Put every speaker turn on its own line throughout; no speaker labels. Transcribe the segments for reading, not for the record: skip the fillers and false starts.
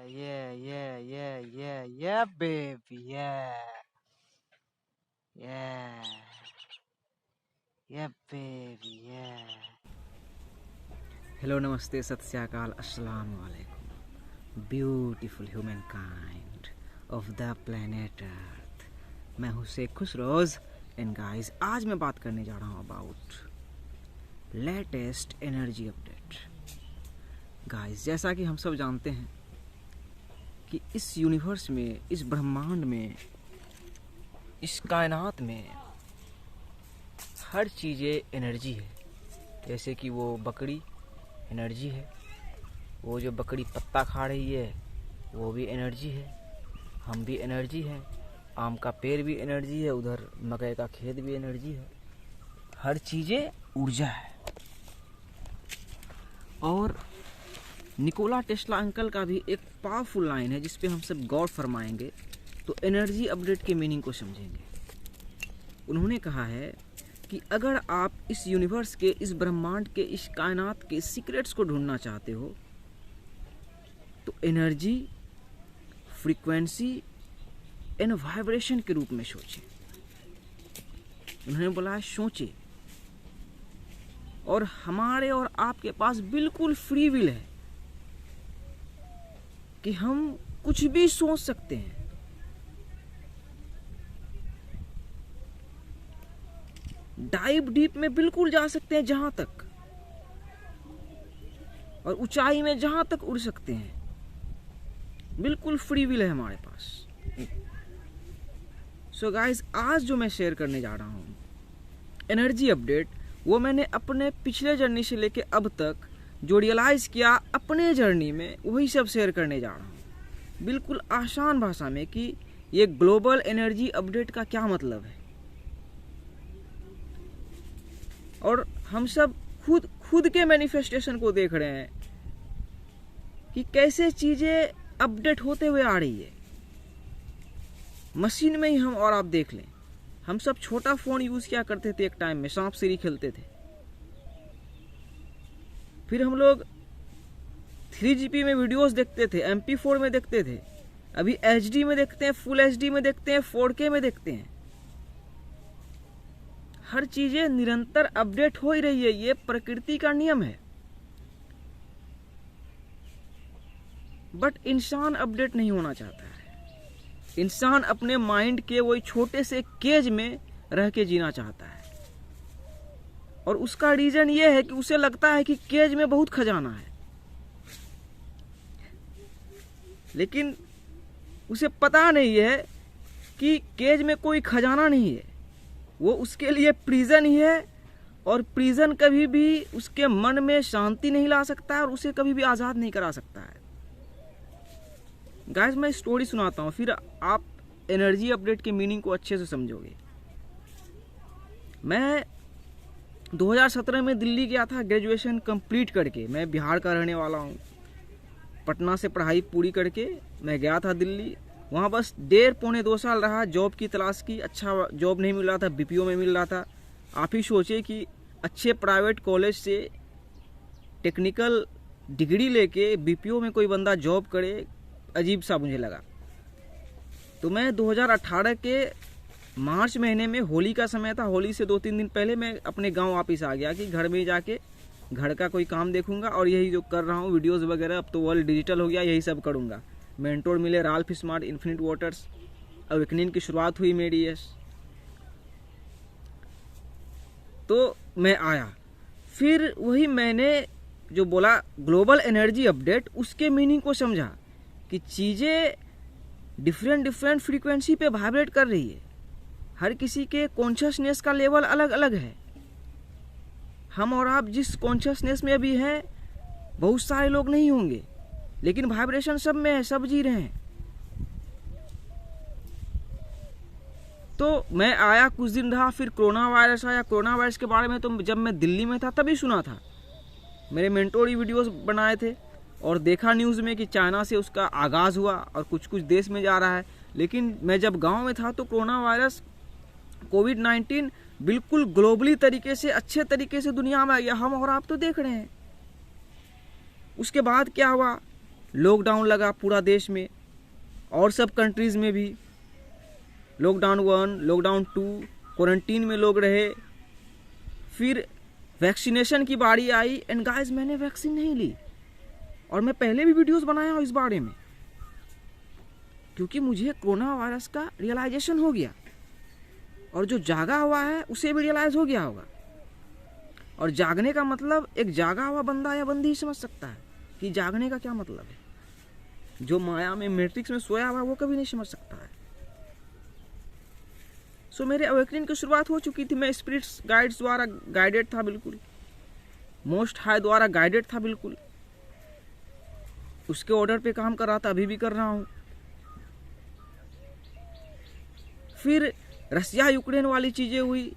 Yeah, baby, yeah, yeah, baby, yeah. Hello, namaste, sat sri akal, assalamu alaikum. Beautiful humankind of the planet Earth. मैं हूँ Sheikh खुशरोज and guys, आज मैं बात करने जा रहा हूँ about latest energy update. Guys, जैसा कि हम सब जानते हैं कि इस यूनिवर्स में, इस ब्रह्मांड में, इस कायनात में हर चीज़ें एनर्जी है। जैसे कि वो बकरी एनर्जी है, वो जो बकरी पत्ता खा रही है वो भी एनर्जी है, हम भी एनर्जी हैं, आम का पेड़ भी एनर्जी है, उधर मकई का खेत भी एनर्जी है। हर चीज़ें ऊर्जा है। और निकोला टेस्ला अंकल का भी एक पावरफुल लाइन है जिस पे हम सब गौर फरमाएंगे तो एनर्जी अपडेट के मीनिंग को समझेंगे। उन्होंने कहा है कि अगर आप इस यूनिवर्स के, इस ब्रह्मांड के, इस कायनात के सीक्रेट्स को ढूंढना चाहते हो तो एनर्जी, फ्रीक्वेंसी एंड वाइब्रेशन के रूप में सोचें। उन्होंने बोला है सोचें। और हमारे और आपके पास बिल्कुल फ्री विल है कि हम कुछ भी सोच सकते हैं। डाइव डीप में बिल्कुल जा सकते हैं जहां तक, और ऊंचाई में जहां तक उड़ सकते हैं। बिल्कुल फ्री विल है हमारे पास। सो गाइस, आज जो मैं शेयर करने जा रहा हूं एनर्जी अपडेट, वो मैंने अपने पिछले जर्नी से लेके अब तक जो रियलाइज किया अपने जर्नी में, वही सब शेयर करने जा रहा हूँ बिल्कुल आसान भाषा में कि ये ग्लोबल एनर्जी अपडेट का क्या मतलब है। और हम सब खुद के मैनिफेस्टेशन को देख रहे हैं कि कैसे चीजें अपडेट होते हुए आ रही है। मशीन में ही हम और आप देख लें, हम सब छोटा फोन यूज किया करते थे, एक टाइम में सांप सीढ़ी खेलते थे। फिर हम लोग 3GP में वीडियोस देखते थे, MP4 में देखते थे, अभी HD में देखते हैं, फुल HD में देखते हैं, 4K में देखते हैं। हर चीजें निरंतर अपडेट हो ही रही है, ये प्रकृति का नियम है। बट इंसान अपडेट नहीं होना चाहता है। इंसान अपने माइंड के वही छोटे से केज में रह के जीना चाहता है। और उसका रीजन ये है कि उसे लगता है कि केज में बहुत खजाना है, लेकिन उसे पता नहीं है कि केज में कोई खजाना नहीं है, वो उसके लिए प्रिजन ही है। और प्रिजन कभी भी उसके मन में शांति नहीं ला सकता है और उसे कभी भी आजाद नहीं करा सकता है। गाइस, मैं स्टोरी सुनाता हूँ, फिर आप एनर्जी अपडेट के मीनिंग को अच्छे से समझोगे। मैं 2017 में दिल्ली गया था ग्रेजुएशन कंप्लीट करके। मैं बिहार का रहने वाला हूँ। पटना से पढ़ाई पूरी करके मैं गया था दिल्ली। वहाँ बस 1.5-2 साल रहा, जॉब की तलाश की। अच्छा जॉब नहीं मिल रहा था, BPO में मिल रहा था। आप ही सोचिए कि अच्छे प्राइवेट कॉलेज से टेक्निकल डिग्री लेके BPO में कोई बंदा जॉब करे, अजीब सा मुझे लगा। तो मैं 2018 के मार्च महीने में, होली का समय था, होली से 2-3 दिन पहले मैं अपने गांव वापस आ गया कि घर में जाके घर का कोई काम देखूंगा और यही जो कर रहा हूँ वीडियोस वगैरह, अब तो वर्ल्ड डिजिटल हो गया, यही सब करूंगा। मेंटोर मिले Ralph smart, infinite waters, awakening की शुरुआत हुई मेरी। यस, तो मैं आया। फिर वही मैंने जो बोला ग्लोबल एनर्जी अपडेट, उसके मीनिंग को समझा कि चीजें डिफरेंट फ्रीक्वेंसी पे वाइब्रेट कर रही है। हर किसी के कॉन्शियसनेस का लेवल अलग अलग है। हम और आप जिस कॉन्शियसनेस में अभी हैं, बहुत सारे लोग नहीं होंगे, लेकिन वाइब्रेशन सब में है, सब जी रहे हैं। तो मैं आया, कुछ दिन रहा, फिर कोरोना वायरस आया। कोरोना वायरस के बारे में तो जब मैं दिल्ली में था तभी सुना था। मेरे मेंटोर वीडियोस बनाए थे और देखा न्यूज़ में कि चाइना से उसका आगाज़ हुआ और कुछ देश में जा रहा है। लेकिन मैं जब गांव में था तो कोरोना वायरस, कोविड-19 बिल्कुल ग्लोबली तरीके से, अच्छे तरीके से दुनिया में आ गया। हम और आप तो देख रहे हैं। उसके बाद क्या हुआ, लॉकडाउन लगा पूरा देश में और सब कंट्रीज़ में भी। लॉकडाउन 1, लॉकडाउन 2, क्वारंटीन में लोग रहे। फिर वैक्सीनेशन की बारी आई एंड गाइस मैंने वैक्सीन नहीं ली, और मैं पहले भी वीडियोस बनाया हूँ इस बारे में, क्योंकि मुझे कोरोना वायरस का रियलाइजेशन हो गया, और जो जागा हुआ है उसे भी रियलाइज हो गया होगा। और जागने का मतलब एक जागा हुआ बंदा या बंदी ही समझ सकता है कि जागने का क्या मतलब है। जो माया में मैट्रिक्स में सोया हुआ वो कभी नहीं समझ सकता है। सो मेरे अवेकनिंग की शुरुआत हो चुकी थी। मैं स्पिरिट्स गाइड्स द्वारा गाइडेड था, बिल्कुल मोस्ट हाई द्वारा गाइडेड था, बिल्कुल उसके ऑर्डर पे काम कर रहा था, अभी भी कर रहा हूँ। फिर रसिया यूक्रेन वाली चीज़ें हुई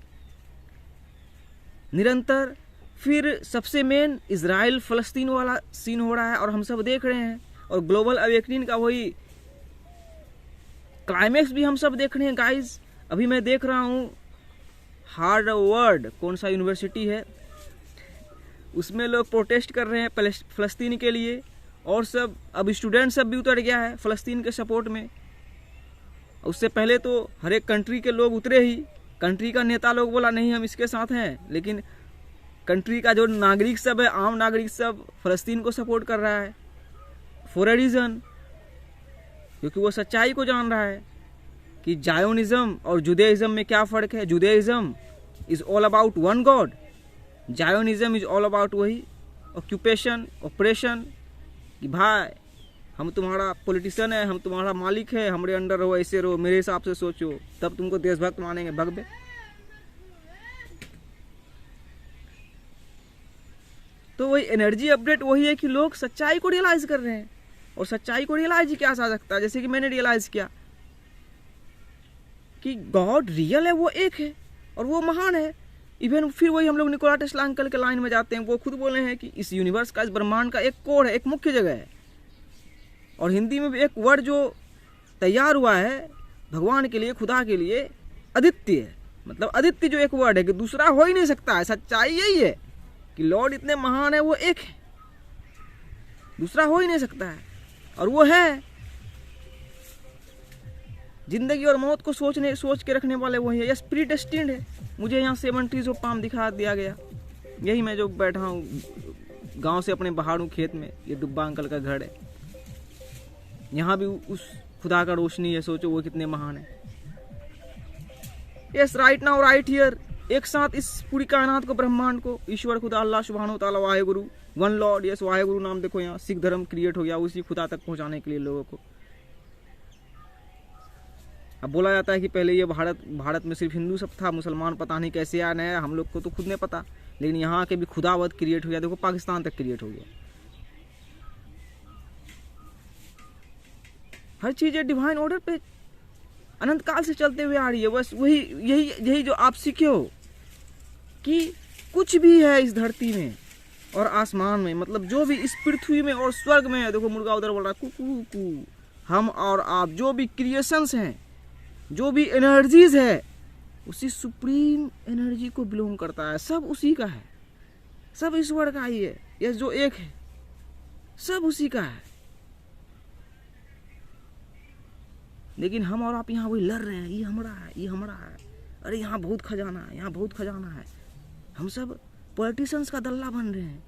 निरंतर। फिर सबसे मेन इजराइल फलस्तीन वाला सीन हो रहा है और हम सब देख रहे हैं, और ग्लोबल अवेकनिंग का वही क्लाइमेक्स भी हम सब देख रहे हैं गाइज। अभी मैं देख रहा हूँ हार्वर्ड, कौन सा यूनिवर्सिटी है, उसमें लोग प्रोटेस्ट कर रहे हैं फलस्तीन के लिए, और सब अब स्टूडेंट सब भी उतर गया है फलस्तीन के सपोर्ट में। उससे पहले तो हर एक कंट्री के लोग उतरे ही। कंट्री का नेता लोग बोला नहीं हम इसके साथ हैं, लेकिन कंट्री का जो नागरिक सब है, आम नागरिक सब फलस्तीन को सपोर्ट कर रहा है फॉर ए रीज़न, क्योंकि वो सच्चाई को जान रहा है कि जायोनिज्म और जुदाइज्म में क्या फ़र्क है। Judaism is all about one God, Zionism is all about वही ऑक्यूपेशन, ऑपरेशन, कि भाई हम तुम्हारा पॉलिटिशियन है, हम तुम्हारा मालिक है, हमारे अंडर रहो, ऐसे रहो, मेरे हिसाब से सोचो, तब तुमको देशभक्त मानेंगे, भगबे। तो वही एनर्जी अपडेट वही है कि लोग सच्चाई को रियलाइज कर रहे हैं, और सच्चाई को रियलाइज ही क्या आ सकता है, जैसे कि मैंने रियलाइज किया कि गॉड रियल है, वो एक है और वो महान है। इवन फिर वही हम लोग निकोला टेस्ला अंकल के लाइन में जाते हैं, वो खुद बोले हैं कि इस यूनिवर्स का, इस ब्रह्मांड का एक कोर है, एक मुख्य जगह है। और हिंदी में भी एक वर्ड जो तैयार हुआ है भगवान के लिए, खुदा के लिए, अदित्य है। मतलब अदित्य जो एक वर्ड है कि दूसरा हो ही नहीं सकता है। सच्चाई यही है कि लॉर्ड इतने महान है, वो एक है, दूसरा हो ही नहीं सकता है, और वो है। जिंदगी और मौत को सोच के रखने वाले वही है। यह प्रीडेस्टिन्ड है। मुझे यहाँ 7 ट्रीज ऑफ पाम दिखा दिया गया। यही मैं जो बैठा हूँ गांव से अपने बाहर हूँ खेत में, ये डुब्बा अंकल का घर है। यहाँ भी उस खुदा का रोशनी है, सोचो वो कितने महान है। Yes, right now right here, एक साथ इस पूरी कायनात को, ब्रह्मांड को, ईश्वर खुदा अल्लाह सुब्हानो तआला Waheguru, one Lord, yes Waheguru नाम देखो यहाँ सिख धर्म क्रिएट हो गया उसी खुदा तक पहुँचाने के लिए लोगों को। अब बोला जाता है कि पहले ये भारत में सिर्फ हिंदू सब था, मुसलमान पता नहीं कैसे आया नया, हम लोग को तो खुद नहीं पता, लेकिन यहाँ के भी खुदावत क्रिएट हो गया। देखो पाकिस्तान तक क्रिएट हो गया। हर चीज़ डिवाइन ऑर्डर पे अनंत काल से चलते हुए आ रही है। बस वही यही जो आप सीखे हो कि कुछ भी है इस धरती में और आसमान में, मतलब जो भी इस पृथ्वी में और स्वर्ग में है। देखो मुर्गा उधर बोल रहा है कू कू। हम और आप जो भी क्रिएशंस हैं, जो भी एनर्जीज है, उसी सुप्रीम एनर्जी को बिलोंग करता है। सब उसी का है, सब ईश्वर का ही है। ये जो एक है सब उसी का है। लेकिन हम और आप यहाँ वही लड़ रहे हैं, ये हमारा है, ये हमारा है, अरे यहाँ बहुत खजाना है, यहाँ बहुत खजाना है। हम सब पॉलिटिशियंस का दल्ला बन रहे हैं,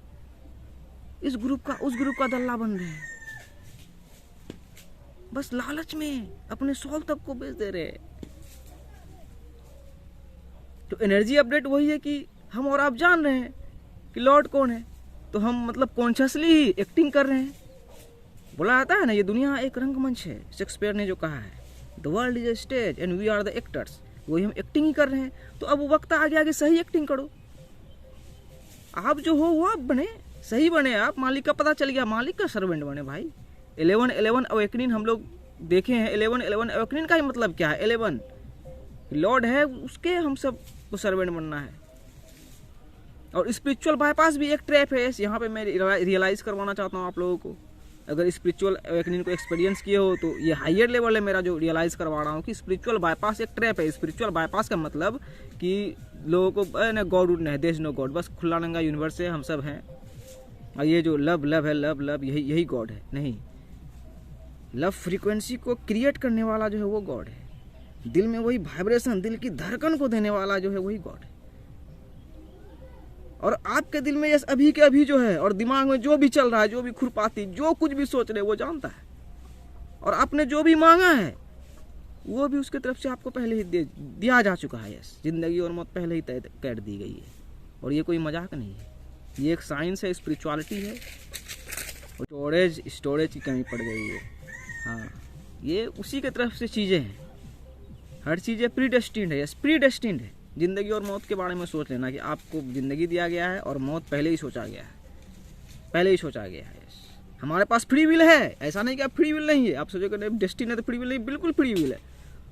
इस ग्रुप का उस ग्रुप का दल्ला बन रहे हैं, बस लालच में अपने सोल तक को बेच दे रहे हैं। तो एनर्जी अपडेट वही है कि हम और आप जान रहे हैं कि लॉर्ड कौन है, तो हम मतलब कॉन्शियसली ही एक्टिंग कर रहे हैं। बोला जाता है ना, ये दुनिया एक रंगमंच है, शेक्सपियर ने जो कहा है, the world is a stage and we are the actors. वही हम एक्टिंग ही कर रहे हैं। तो अब वक्त आ गया कि सही एक्टिंग करो। आप जो हो वो आप बने, सही बने, आप मालिक का पता चल गया, मालिक का सर्वेंट बने भाई। 11-11 अवेकनिंग हम लोग देखे हैं। 11-11 अवेकनिंग का ही मतलब क्या है? 11 लॉर्ड है, उसके हम सब को सर्वेंट बनना है। और स्पिरिचुअल बाईपास भी एक ट्रैप है। यहाँ पे मैं रियलाइज करवाना चाहता हूँ आप लोगों को। अगर स्पिरिचुअल अवेकनिंग को एक्सपीरियंस किए हो तो ये हायर लेवल है मेरा जो रियलाइज करवा रहा हूँ कि स्पिरिचुअल बाईपास एक ट्रैप है। स्पिरिचुअल बाईपास का मतलब कि लोगों को ना गॉड उड नहीं, देयर इज नो गॉड, बस खुला नंगा यूनिवर्स है, हम सब हैं और ये जो लव है, लव यही गॉड है। नहीं, लव फ्रीक्वेंसी को क्रिएट करने वाला जो है वो गॉड है। दिल में वही वाइब्रेशन, दिल की धड़कन को देने वाला जो है वही गॉड है। और आपके दिल में यस अभी के अभी जो है और दिमाग में जो भी चल रहा है, जो भी खुरपाती, जो कुछ भी सोच रहे वो जानता है। और आपने जो भी मांगा है वो भी उसके तरफ से आपको पहले ही दिया जा चुका है। यस, जिंदगी और मौत पहले ही तय कर दी गई है। और ये कोई मजाक नहीं है, ये एक साइंस है, स्पिरिचुअलिटी है। और स्टोरेज की कमी पड़ गई है। हाँ, ये उसी के तरफ से चीज़ें हैं। हर चीज़ें प्रीडेस्टिन्ड है। यस, प्रीडेस्टिन्ड है। ज़िंदगी और मौत के बारे में सोच लेना कि आपको ज़िंदगी दिया गया है और मौत पहले ही सोचा गया है, पहले ही सोचा गया है। यस, हमारे पास फ्री विल है, ऐसा नहीं कि आप फ्री विल नहीं है। आप सोचोगे डेस्टिन है तो फ्री विल नहीं, बिल्कुल फ्री विल है।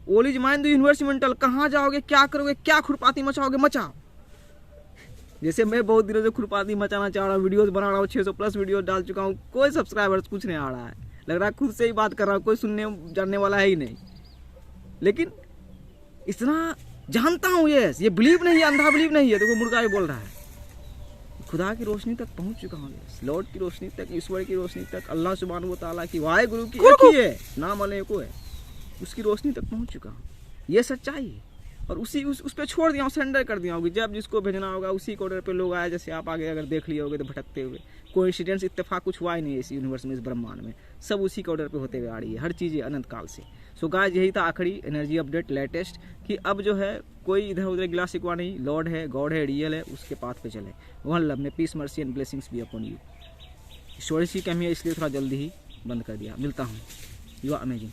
All is mind the universe mental. कहाँ जाओगे, क्या करोगे, क्या खुरपाती मचाओगे, मचाओ। जैसे मैं बहुत दिनों से खुरपाती मचाना चाह रहा हूँ, वीडियोस बना रहा हूँ, 600+ वीडियो डाल चुका हूँ, कोई सब्सक्राइबर्स कुछ नहीं आ रहा है। लग रहा है खुद से ही बात कर रहा हूँ, कोई सुनने जानने वाला है ही नहीं। लेकिन इतना जानता हूँ, ये बिलीव नहीं है, अंधा बिलीव नहीं है। देखो मुर्गा भी बोल रहा है। खुदा की रोशनी तक पहुँच चुका हूँ। लॉर्ड की रोशनी तक, ईश्वर की रोशनी तक, अल्लाह सुब्हानहू व तआला की, वाहिगुरु की एक ही है, नाम अनेको है, उसकी रोशनी तक पहुँच चुका हूँ। ये सच्चाई है। और उस पर छोड़ दिया हूँ, सरेंडर कर दिया हूँ। जब जिसको भेजना होगा उसी के ऑर्डर पे लोग आए। जैसे आप आगे अगर देख लिए होगे तो भटकते हुए, कोइंसिडेंस, इत्तेफाक कुछ हुआ ही नहीं है इस यूनिवर्स में, इस ब्रह्मांड में। सब उसी के ऑर्डर पे होते हुए आ रही है हर चीज़ें अनंत काल से। सो गाइस, यही था आखिरी एनर्जी अपडेट लेटेस्ट, कि अब जो है कोई इधर उधर गिला शिकवा नहीं। लॉर्ड है, गॉड है, रियल है, उसके पाथ पे चले। वन लव में peace, mercy and blessings be upon you. Storage की कमी है इसलिए थोड़ा जल्दी ही बंद कर दिया। मिलता हूँ। You are amazing.